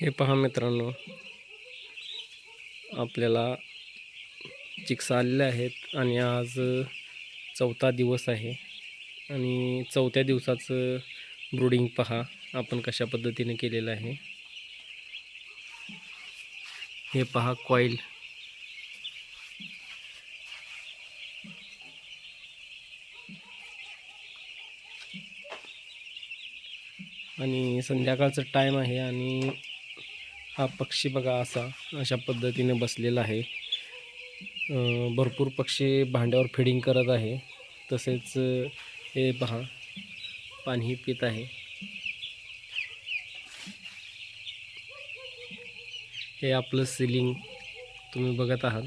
हे पहा मित्रांनो, आपल्याला चिक्स आलेले आहेत आणि आज चौथा दिवस आहे आणि चौथ्या दिवसाचं ब्रूडिंग पहा आपण कशा पद्धतीने केलेलं आहे. हे पहा कॉईल, आणि संध्याकाळचा टाईम आहे आणि हा पक्षी बघा अशा पद्धतीने बसलेला आहे. भरपूर पक्षी भांड्यावर फीडिंग करत आहे. तसेच हे पहा पाणी पित आहे. हे आपलं सिलिंग तुम्ही बघत आहात.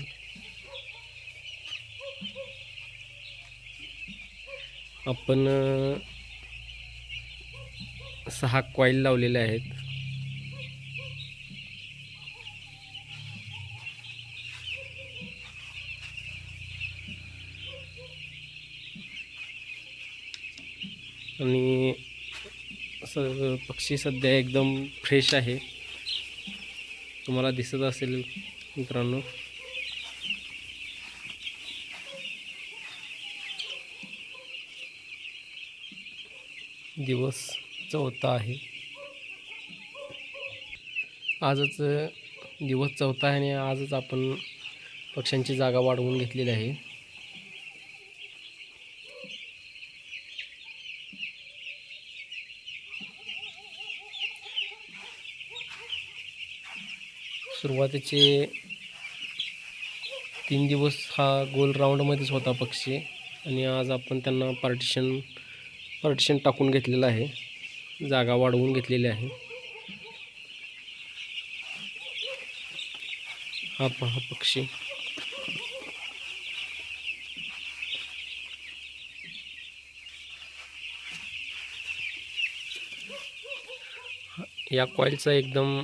आपण 6 कॉईल लावलेले आहेत. आणि पक्षी सध्या एकदम फ्रेश आहे, तुम्हाला दिसत असेल मित्रांनो. दिवस चौथा आहे. आजच दिवस चौथा आहे आणि आजच आपण पक्ष्यांची जागा वाढवून घेतलेली आहे. सुरुवातीचे 3 दिवस हा गोल राऊंडमध्येच होता पक्षी आणि आज आपण त्यांना पार्टिशन टाकून घेतलेलं आहे, जागा वाढवून घेतलेली आहे. हा पहा पक्षी. या कॉईलचा एकदम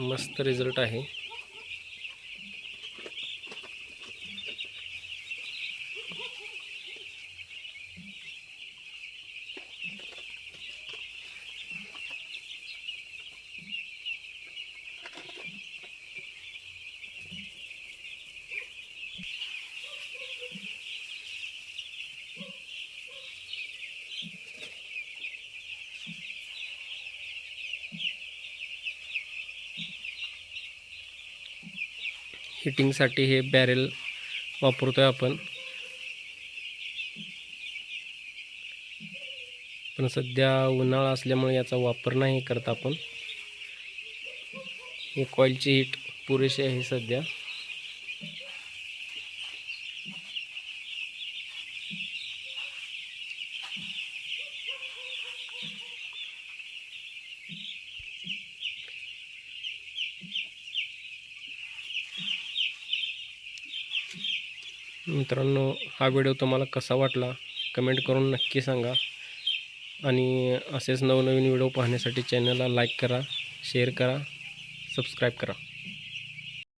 मस्त रिझल्ट आहे. हिटिंगसाठी हे बॅरेल वापरतोय आपण, पण सध्या उन्हाळा असल्यामुळे याचा वापर नाही करत आपण. हे कॉईलची हीट पुरेशी आहे सध्या. मित्रांनो, हा व्हिडिओ तुम्हाला कसा वाटला कमेंट करून नक्की सांगा आणि असेच नवनवीन व्हिडिओ पाहण्यासाठी चॅनलला लाईक करा, शेअर करा, सबस्क्राईब करा.